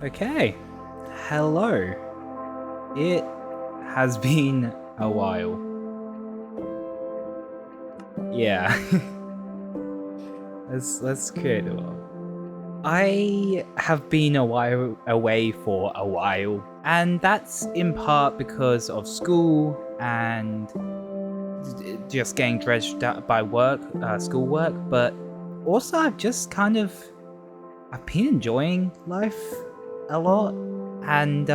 Okay, hello. It has been a while. Yeah, let's create a world. I have been a while away for a while, and that's in part because of school and just getting dredged out by work, schoolwork. But also, I've been enjoying life a lot, and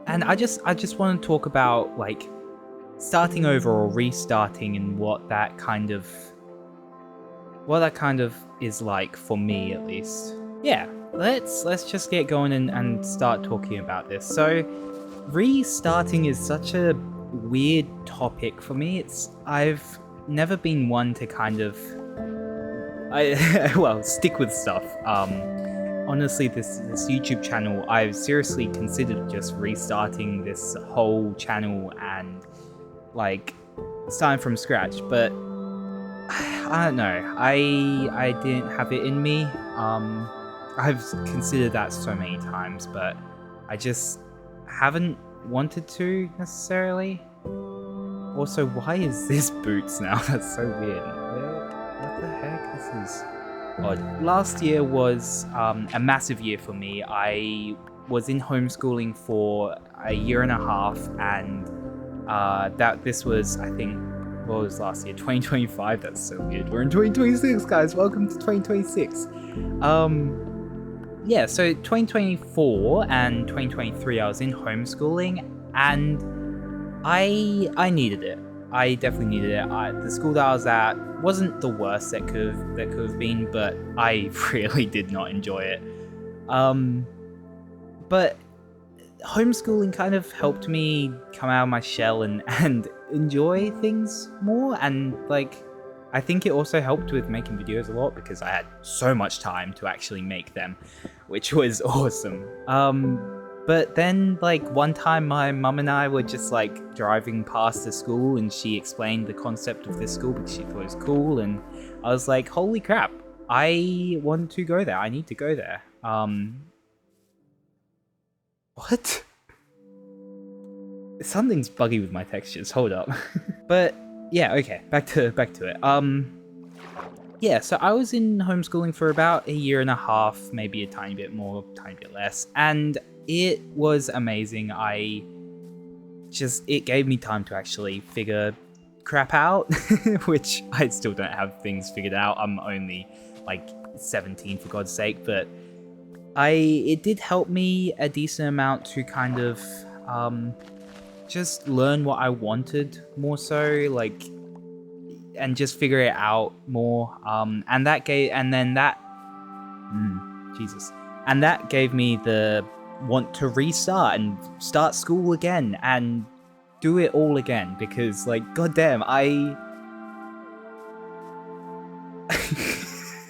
I just want to talk about like starting over or restarting and what that kind of is like for me at least. Yeah, let's just get going and start talking about this. So restarting is such a weird topic for me. I've never been one to kind of well, stick with stuff. Honestly, this YouTube channel, I've seriously considered just restarting this whole channel and like starting from scratch, but I don't know. I didn't have it in me. I've considered that so many times, but I just haven't wanted to necessarily. Also, why is this Boots now? That's so weird. What the heck? This is odd. Last year was a massive year for me. I was in homeschooling for a year and a half, and this was, I think, what was last year? 2025? That's so weird. We're in 2026, guys. Welcome to 2026. Yeah, so 2024 and 2023, I was in homeschooling, and I needed it. I definitely needed it. The school that I was at wasn't the worst that could have been, but I really did not enjoy it. But homeschooling kind of helped me come out of my shell and enjoy things more, and like I think it also helped with making videos a lot because I had so much time to actually make them, which was awesome. But then like one time my mum and I were just like driving past the school and she explained the concept of this school because she thought it was cool, and I was like, holy crap, I want to go there. I need to go there. What? Something's buggy with my textures. Hold up. But yeah, okay. Back to it. Yeah. So I was in homeschooling for about a year and a half, maybe a tiny bit more, tiny bit less, and it was amazing. It gave me time to actually figure crap out, which I still don't have things figured out. I'm only like 17 for God's sake, but it did help me a decent amount to kind of just learn what I wanted more so, like, and just figure it out more. And that gave me the want to restart and start school again and do it all again because, like, goddamn,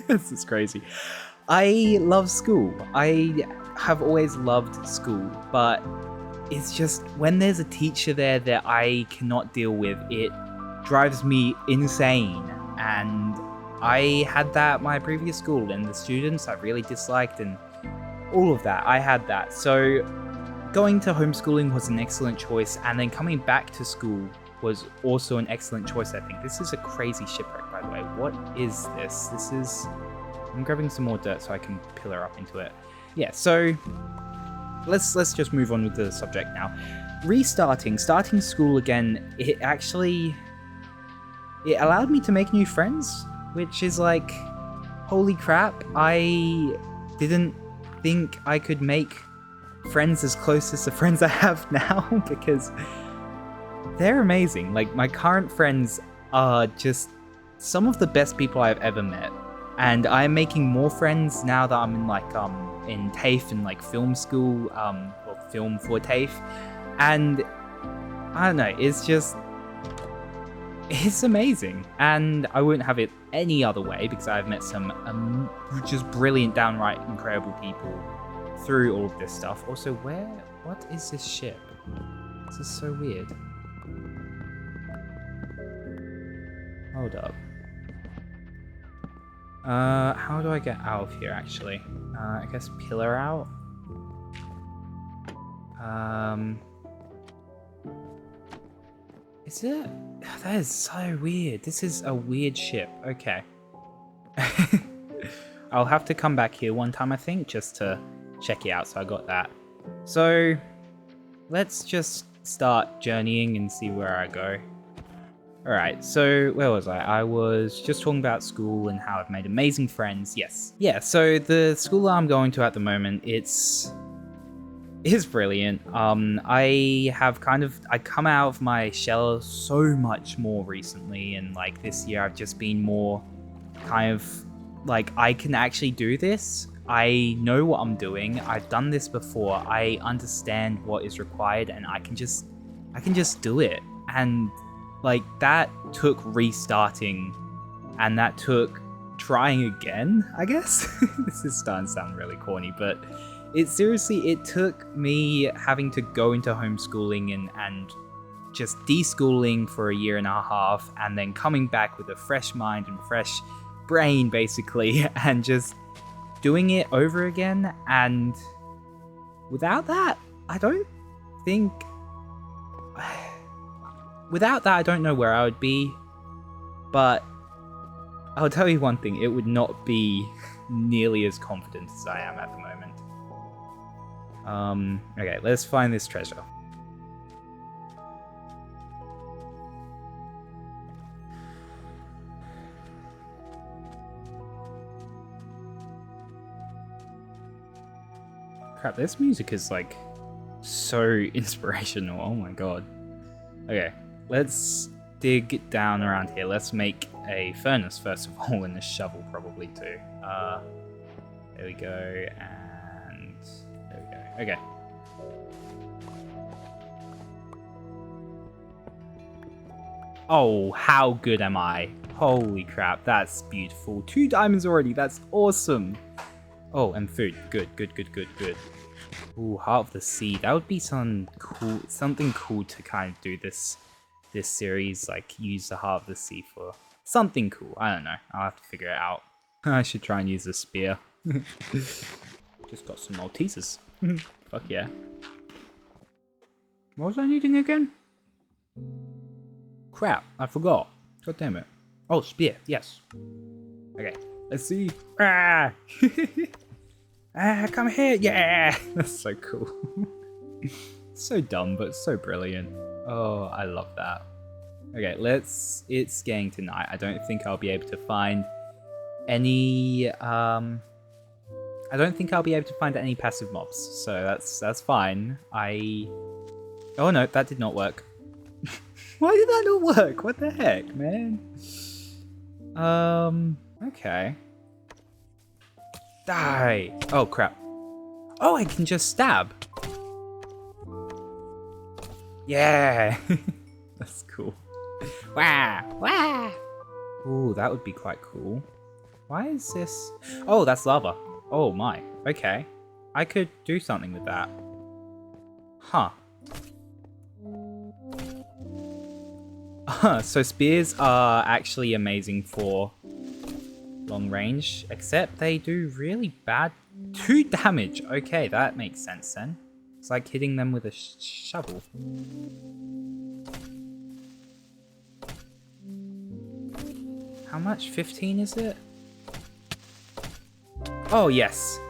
this is crazy. I love school. I have always loved school, but it's just when there's a teacher there that I cannot deal with, it drives me insane. And I had that at my previous school, and the students I really disliked, and all of that. I had that. So going to homeschooling was an excellent choice, and then coming back to school was also an excellent choice, I think. This is a crazy shipwreck, by the way. What is this? I'm grabbing some more dirt so I can pillar up into it. Yeah, so let's just move on with the subject now. Starting school again, it allowed me to make new friends, which is like, holy crap, I didn't think I could make friends as close as the friends I have now because they're amazing. Like, my current friends are just some of the best people I've ever met. And I'm making more friends now that I'm in in TAFE and like film school, or film for TAFE. And I don't know, it's amazing. And I wouldn't have it any other way because I've met some just brilliant, downright incredible people through all of this stuff. Also, what is this ship? This is so weird. Hold up. How do I get out of here, actually? I guess pillar out. Is it? That is so weird. This is a weird ship. Okay. I'll have to come back here one time, I think, just to check it out. So I got that. So let's just start journeying and see where I go. Alright, so where was I? I was just talking about school and how I've made amazing friends. Yes. Yeah, so the school I'm going to at the moment, it's brilliant. I come out of my shell so much more recently, and like this year I've just been more kind of like, I can actually do this. I know what I'm doing. I've done this before. I understand what is required, and I can just do it. And like, that took restarting, and that took trying again, I guess. This is starting to sound really corny, but it took me having to go into homeschooling and just deschooling for a year and a half, and then coming back with a fresh mind and fresh brain, basically, and just doing it over again. And without that, I don't know where I would be. But I'll tell you one thing, it would not be nearly as confident as I am at the moment. Okay, let's find this treasure. Crap, this music is like so inspirational. Oh my god. Okay, let's dig down around here. Let's make a furnace first of all, and a shovel probably too. There we go, and there we go. Okay. Oh, how good am I? Holy crap, that's beautiful. 2 diamonds already, that's awesome. Oh, and food. Good. Ooh, Heart of the Sea. That would be something cool to kind of do this series, like use the Heart of the Sea for something cool. I don't know. I'll have to figure it out. I should try and use a spear. Just got some Maltesers. Fuck yeah. What was I needing again? Crap, I forgot. God damn it. Oh, spear, yes. Okay, let's see. Ah! Come here, yeah! That's so cool. So dumb, but so brilliant. Oh, I love that. Okay, it's getting to night. I don't think I'll be able to find any, passive mobs, so that's fine. Oh no, that did not work. Why did that not work? What the heck, man? Okay. Die! Oh, crap. Oh, I can just stab! Yeah! That's cool. Wah! Wah! Ooh, that would be quite cool. Why is this? Oh, that's lava. Oh my. Okay. I could do something with that. Huh. So spears are actually amazing for long range, except they do really bad 2 damage. Okay, that makes sense then. It's like hitting them with a shovel. How much? 15 is it? Oh, yes.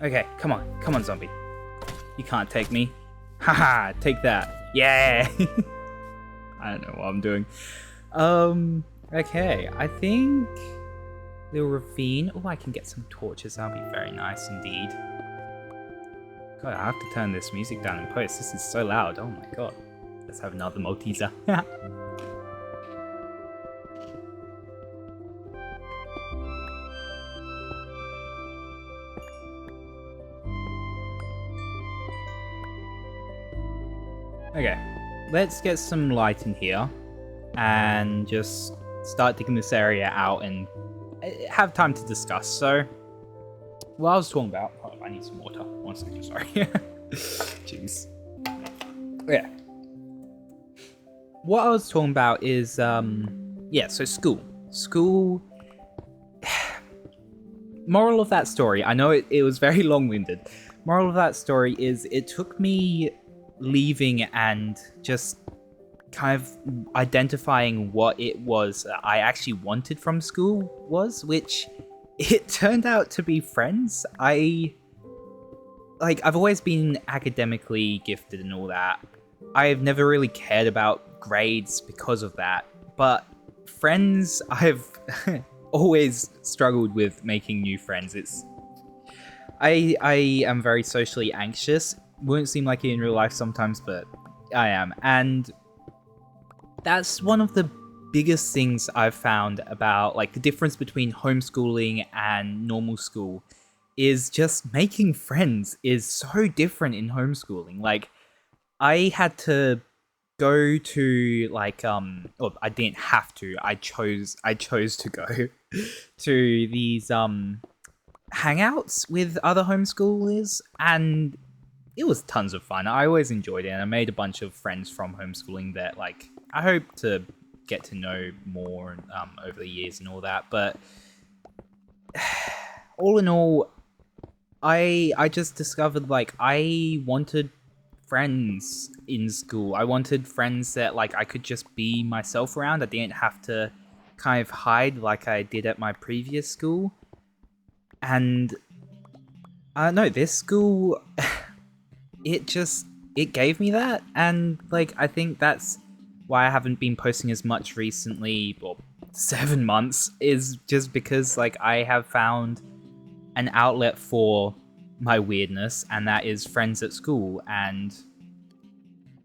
Okay, come on, zombie. You can't take me. Haha, take that. Yeah! I don't know what I'm doing. Okay, I think the ravine. Oh, I can get some torches. That'll be very nice indeed. God, I have to turn this music down in post. This is so loud. Oh my god. Let's have another Malteser. Okay, let's get some light in here and just start digging this area out and have time to discuss. So, what I was talking about... Oh, I need some water. 1 second, sorry. Jeez. Yeah. What I was talking about is, yeah, so school. School... moral of that story, I know it was very long-winded. Moral of that story is it took me leaving and just kind of identifying what it was that I actually wanted from school was, which it turned out to be friends. I've always been academically gifted and all that. I've never really cared about grades because of that, but friends, I've always struggled with making new friends. I am very socially anxious. Won't seem like it in real life sometimes, but I am. And that's one of the biggest things I've found about like the difference between homeschooling and normal school is just making friends is so different in homeschooling. Like I had to go to like or I didn't have to. I chose to go to these hangouts with other homeschoolers, and it was tons of fun. I always enjoyed it, and I made a bunch of friends from homeschooling that like I hope to get to know more over the years and all that. But all in all, I just discovered like I wanted friends in school. I wanted friends that like I could just be myself around. I didn't have to kind of hide like I did at my previous school. And no, this school it gave me that, and like I think that's why I haven't been posting as much recently, or 7 months, is just because like I have found an outlet for my weirdness, and that is friends at school. And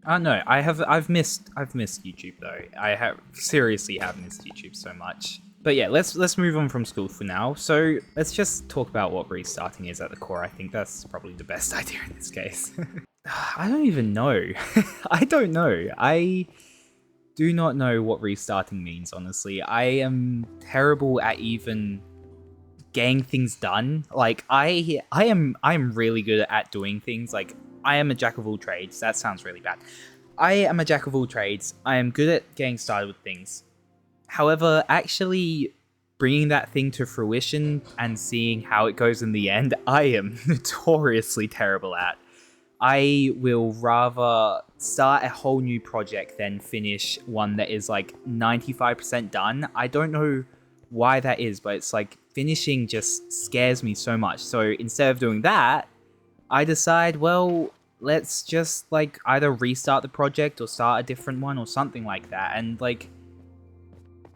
I don't know, I've missed YouTube though. I seriously have missed YouTube so much. But yeah, let's move on from school for now. So let's just talk about what restarting is at the core. I think that's probably the best idea in this case. I don't even know. I don't know. I do not know what restarting means, honestly. I am terrible at even getting things done. Like I am really good at doing things. Like I am a jack of all trades. That sounds really bad. I am a jack of all trades. I am good at getting started with things. However, actually bringing that thing to fruition and seeing how it goes in the end, I am notoriously terrible at. I will rather start a whole new project than finish one that is like 95% done. I don't know why that is, but it's like finishing just scares me so much. So instead of doing that, I decide, well, let's just like either restart the project or start a different one or something like that. And like,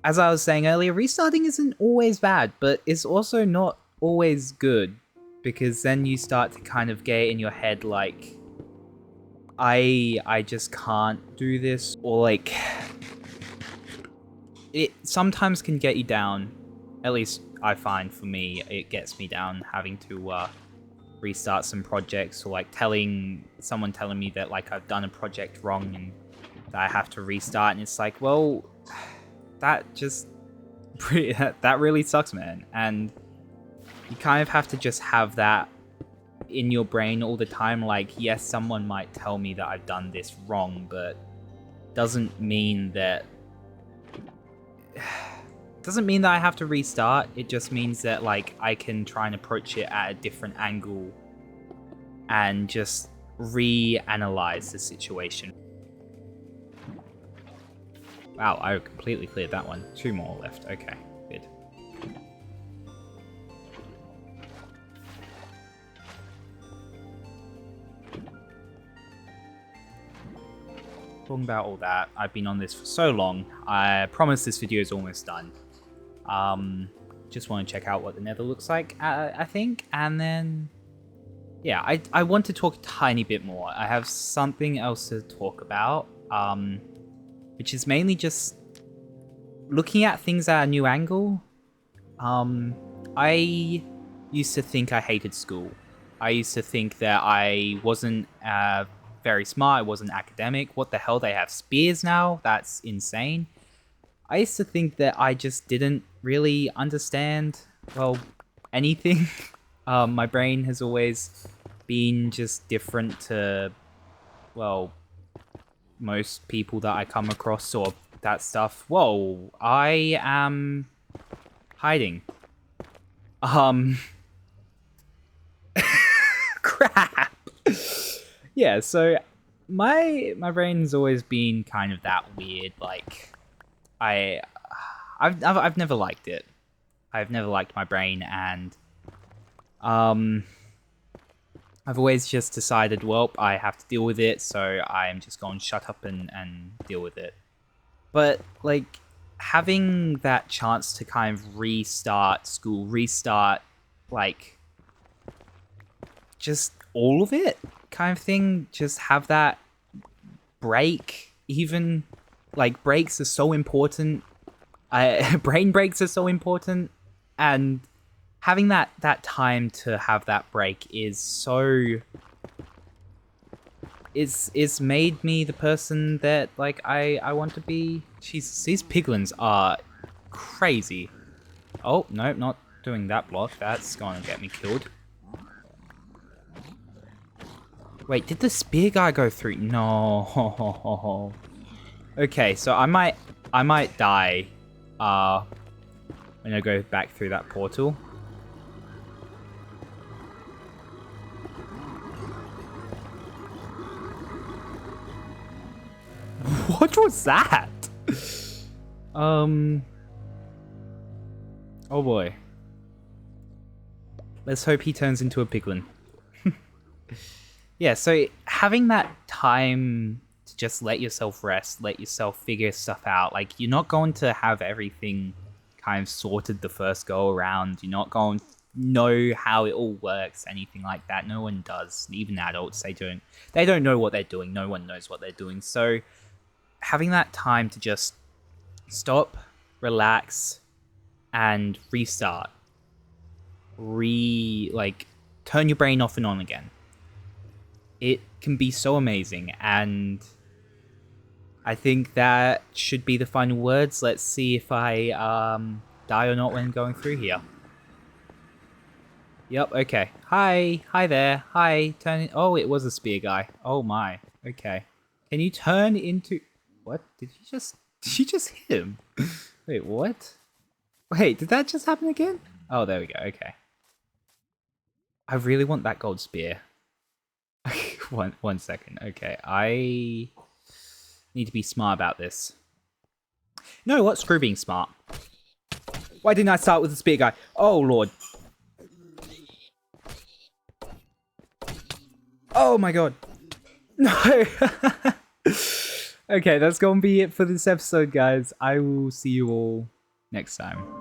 as I was saying earlier, restarting isn't always bad, but it's also not always good, because then you start to kind of get in your head like, I just can't do this, or like, it sometimes can get you down. At least I find for me, it gets me down having to restart some projects, or like someone telling me that like I've done a project wrong and that I have to restart, and it's like, well, that really sucks, man. And you kind of have to just have that in your brain all the time. Like, yes, someone might tell me that I've done this wrong, but doesn't mean that I have to restart. It just means that like I can try and approach it at a different angle and just reanalyze the situation. Wow, I completely cleared that one. 2 more left. Okay, good. Talking about all that, I've been on this for so long. I promise this video is almost done. Just want to check out what the nether looks like, I think, and then yeah, I want to talk a tiny bit more. I have something else to talk about, which is mainly just looking at things at a new angle. I used to think I hated school. I used to think that I wasn't very smart, I wasn't academic. What the hell, they have spears now? That's insane. I used to think that I just didn't really understand, well, anything. My brain has always been just different to, well, most people that I come across or that stuff. Whoa, I am hiding. Yeah, so my brain's always been kind of that weird. Like, I I've never liked it. I've never liked my brain, and um, I've always just decided, well, I have to deal with it, so I'm just going to shut up and deal with it. But like having that chance to kind of restart school, restart like just all of it kind of thing, just have that break, even like breaks are so important. Brain breaks are so important, and having that time to have that break is so it's made me the person that like I want to be. Jesus, these piglins are crazy. Oh no, not doing that block. That's gonna get me killed. Wait, did the spear guy go through? No. Okay, so I might die when I go back through that portal. What was that? Oh boy. Let's hope he turns into a piglin. Yeah, so having that time to just let yourself rest, let yourself figure stuff out. Like, you're not going to have everything kind of sorted the first go around. You're not going to know how it all works, anything like that. No one does. Even adults, they don't know what they're doing. No one knows what they're doing. So having that time to just stop, relax, and restart. Turn your brain off and on again. It can be so amazing, and I think that should be the final words. Let's see if I die or not when going through here. Yep, okay. Hi there. Hi, turn in. Oh, it was a spear guy. Oh my. Okay. Can you turn into... What? Did you just hit him? Wait, what? Wait, did that just happen again? Oh, there we go. Okay. I really want that gold spear. One second. Okay, I need to be smart about this. You know what? Screw being smart. Why didn't I start with the spear guy? Oh, Lord. Oh, my God. No. Okay, that's going to be it for this episode, guys. I will see you all next time.